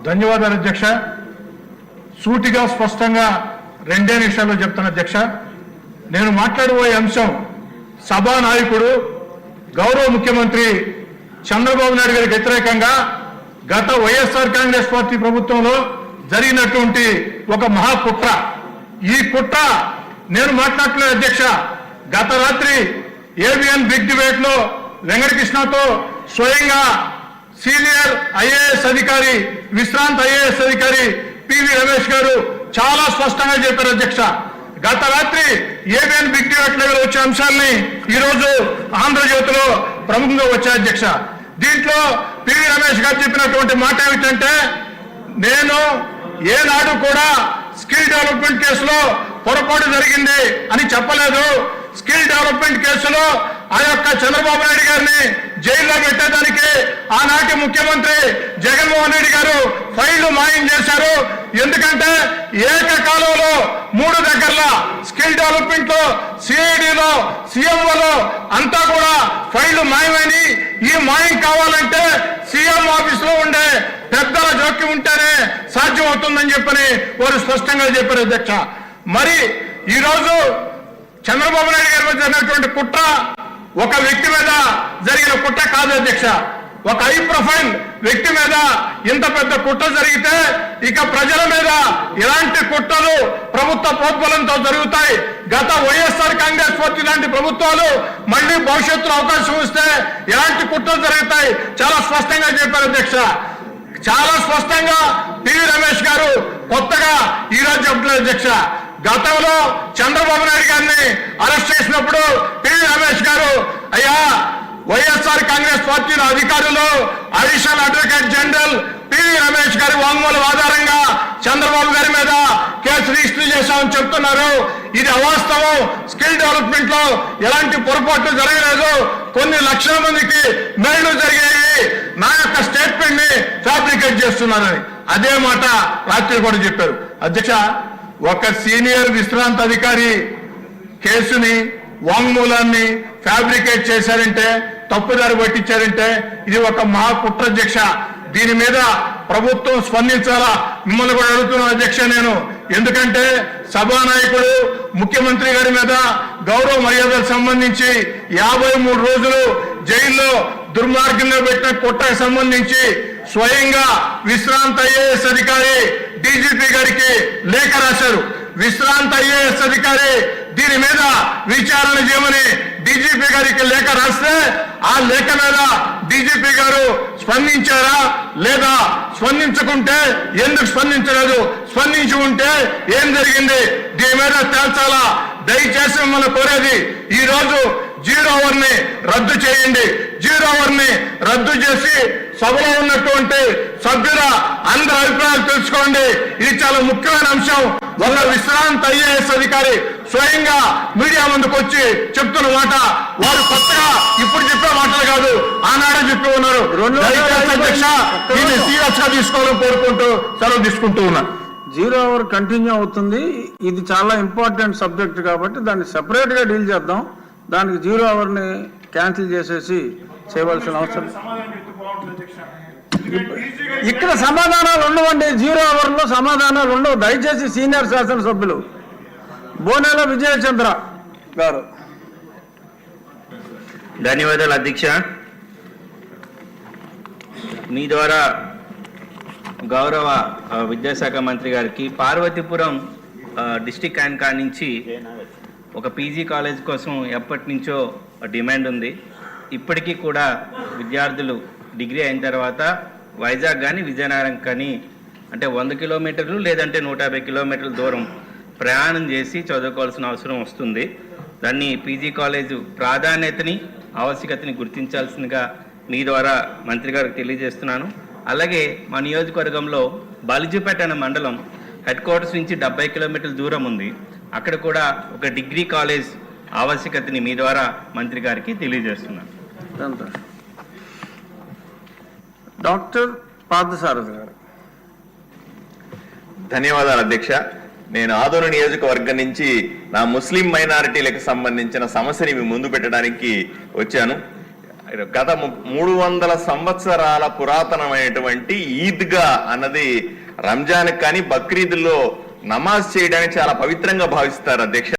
ధన్యవాదాలు అధ్యక్ష. సూటిగా స్పష్టంగా రెండే నిమిషాల్లో చెప్తాను అధ్యక్ష. నేను మాట్లాడబోయే అంశం సభానాయకుడు గౌరవ ముఖ్యమంత్రి చంద్రబాబు నాయుడు గారికి వ్యతిరేకంగా గత వైఎస్ఆర్ కాంగ్రెస్ పార్టీ ప్రభుత్వంలో జరిగినటువంటి ఒక మహాకుట్ర. ఈ కుట్ర నేను మాట్లాడలేదు అధ్యక్ష. గత రాత్రి ఏబిఎన్ బిగ్ డిబేట్ లో వెంకటకృష్ణతో స్వయంగా సీనియర్ ఐఏఎస్ అధికారి, విశ్రాంత ఐఏఎస్ అధికారి పివి రమేష్ గారు చాలా స్పష్టంగా చెప్పారు అధ్యక్ష. గత రాత్రి ఏబిఎన్ బిగ్ డిబేట్ దగ్గర వచ్చే అంశాలని ఈరోజు ఆంధ్రజ్యోతిలో ప్రముఖంగా వచ్చాయి అధ్యక్ష. దీంట్లో పివి రమేష్ గారు చెప్పినటువంటి మాట ఏమిటంటే, నేను ఏనాడు కూడా స్కిల్ డెవలప్మెంట్ కేసులో పొరపాటు జరిగింది అని చెప్పలేదు. స్కిల్ డెవలప్మెంట్ కేసులో ఆ యొక్క చంద్రబాబు నాయుడు గారిని జైల్లో పెట్టేదానికి ఆనాటి ముఖ్యమంత్రి జగన్మోహన్ రెడ్డి గారు ఫైళ్లు మాయం చేశారు. ఎందుకంటే ఏకకాలంలో 3 దగ్గరలో స్కిల్ డెవలప్మెంట్ లో, సిఐడిలో, సీఎంఓలో అంతా కూడా ఫైళ్లు మాయమని, ఈ మాయం కావాలంటే సీఎం ఆఫీస్ లో ఉండే పెద్దల జోక్యం ఉంటేనే సాధ్యం అవుతుందని చెప్పని వారు స్పష్టంగా చెప్పారు అధ్యక్ష. మరి ఈరోజు చంద్రబాబు నాయుడు గారి మీద జరిగినటువంటి కుట్ర ఒక వ్యక్తి మీద జరిగిన కుట్ర కాదు అధ్యక్ష. ఒక హై ప్రొఫైల్ వ్యక్తి మీద ఇంత పెద్ద కుట్ర జరిగితే ఇక ప్రజల మీద ఇలాంటి కుట్రలు ప్రభుత్వ ప్రోద్బలంతో జరుగుతాయి. గత వైఎస్ఆర్ కాంగ్రెస్ పార్టీ లాంటి ప్రభుత్వాలు మళ్ళీ భవిష్యత్తులో అవకాశం వస్తే ఇలాంటి కుట్రలు జరుగుతాయి. చాలా స్పష్టంగా చెప్పారు అధ్యక్ష. చాలా స్పష్టంగా పివి రమేష్ గారు కొత్తగా ఈరోజు చెప్పలేదు అధ్యక్ష. గతంలో చంద్రబాబు నాయుడు గారిని అరెస్ట్ చేసినప్పుడు పివి రమేష్ గారు, అయ్యా వైఎస్ఆర్ కాంగ్రెస్ పార్టీల అధికారులు additional advocate general PV Ramesh గారి వాంగ్మూలం ఆధారంగా చంద్రబాబు గారి మీద కేసు రిజిస్టర్ చేశామని చెప్తున్నారు. ఇది అవాస్తవం. స్కిల్ డెవలప్మెంట్ లో ఎలాంటి పొరపాట్లు జరగలేదు. కొన్ని లక్షల మందికి మేళ్లు జరిగాయి. నా యొక్క స్టేట్మెంట్ ని ఫ్యాబ్రికేట్ చేస్తున్నారని అదే మాట రాత్రి కూడా చెప్పారు అధ్యక్ష. ఒక సీనియర్ విశ్రాంత అధికారి కేసుని, వాంగ్మూలాన్ని ఫ్యాబ్రికేట్ చేశారంటే, తప్పుదారి పట్టించారంటే ఇది ఒక మహాకుట్ర అధ్యక్ష. దీని మీద ప్రభుత్వం స్పందించాలా మిమ్మల్ని కూడా అడుగుతున్నాను అధ్యక్ష నేను. ఎందుకంటే సభానాయకుడు ముఖ్యమంత్రి గారి మీద గౌరవ మర్యాదలకు సంబంధించి 53 రోజులు జైల్లో దుర్మార్గంగా పెట్టిన కుట్రకు సంబంధించి స్వయంగా విశ్రాంత ఐఏఎస్ అధికారి డీజీపీ గారికి లేఖ రాశారు. విశ్రాంత ఐఏఎస్ అధికారి దీని మీద విచారణ చేయమని డీజీపీ గారికి లేఖ రాస్తే ఆ లేఖ మీద డీజీపీ గారు స్పందించారా లేదా, స్పందించకుంటే ఎందుకు స్పందించలేదు, స్పందించి ఉంటే ఏం జరిగింది, దీని మీద తేల్చాలా. దయచేసి మిమ్మల్ని కోరేది, ఈ రోజు 0 అవర్ ని రద్దు చేయండి. 0 అవర్ ని రద్దు చేసి సభలో ఉన్నటువంటి సభ్యుల అందరి అభిప్రాయాలు తెలుసుకోండి. ఇది చాలా ముఖ్యమైన అంశం. ఒక విశ్రాంత ఐఏఎస్ అధికారి స్వయంగా మీడియా ముందుకు వచ్చి చెప్తున్న మాట వారు కొత్తగా ఇప్పుడు చెప్పే మాటలు కాదు, ఆనాడే చెప్పి ఉన్నారు. అధ్యక్ష దీన్ని సీరియస్ గా తీసుకోవాలని కోరుకుంటూ సెలవు తీసుకుంటూ ఉన్నాను. 0 అవర్ కంటిన్యూ అవుతుంది. ఇది చాలా ఇంపార్టెంట్ సబ్జెక్ట్ కాబట్టి దాన్ని సెపరేట్ గా డీల్ చేద్దాం. దానికి 0 అవర్ ని క్యాన్సిల్ చేసేసి చేయవలసిన అవసరం. ఇక్కడ సమాధానాలు ఉండవండి. 0 అవర్ లో సమాధానాలు ఉండవు. దయచేసి సీనియర్ శాసనసభ్యులు బోనేల విజయచంద్ర గారు. ధన్యవాదాలు అధ్యక్ష. మీ ద్వారా గౌరవ విద్యాశాఖ మంత్రి గారికి పార్వతీపురం డిస్టిక్ అంకా నుంచి ఒక పీజీ కాలేజ్ కోసం ఎప్పటి నుంచో డిమాండ్ ఉంది. ఇప్పటికీ కూడా విద్యార్థులు డిగ్రీ అయిన తర్వాత వైజాగ్ కానీ విజయనగరం కానీ అంటే 100 కిలోమీటర్లు లేదంటే 150 కిలోమీటర్ల దూరం ప్రయాణం చేసి చదువుకోవాల్సిన అవసరం వస్తుంది. దాన్ని పీజీ కాలేజు ప్రాధాన్యతని, ఆవశ్యకతని గుర్తించాల్సిందిగా మీ ద్వారా మంత్రి గారికి తెలియజేస్తున్నాను. అలాగే మా నియోజకవర్గంలో బలిజుపేట అనే మండలం హెడ్ క్వార్టర్స్ నుంచి 70 కిలోమీటర్ల దూరం ఉంది. అక్కడ కూడా ఒక డిగ్రీ కాలేజ్ ఆవశ్యకతని మీ ద్వారా మంత్రి గారికి తెలియజేస్తున్నాను. డాక్టర్ పార్థసారథి గారు. ధన్యవాదాలు అధ్యక్ష. నేను ఆదోని నియోజకవర్గం నుంచి నా ముస్లిం మైనారిటీలకు సంబంధించిన సమస్యని మీ ముందు పెట్టడానికి వచ్చాను. గత 300 సంవత్సరాల పురాతనమైనటువంటి ఈద్గా అన్నది రంజాన్ కానీ బక్రీద్లో నమాజ్ చేయడానికి చాలా పవిత్రంగా భావిస్తారు అధ్యక్ష.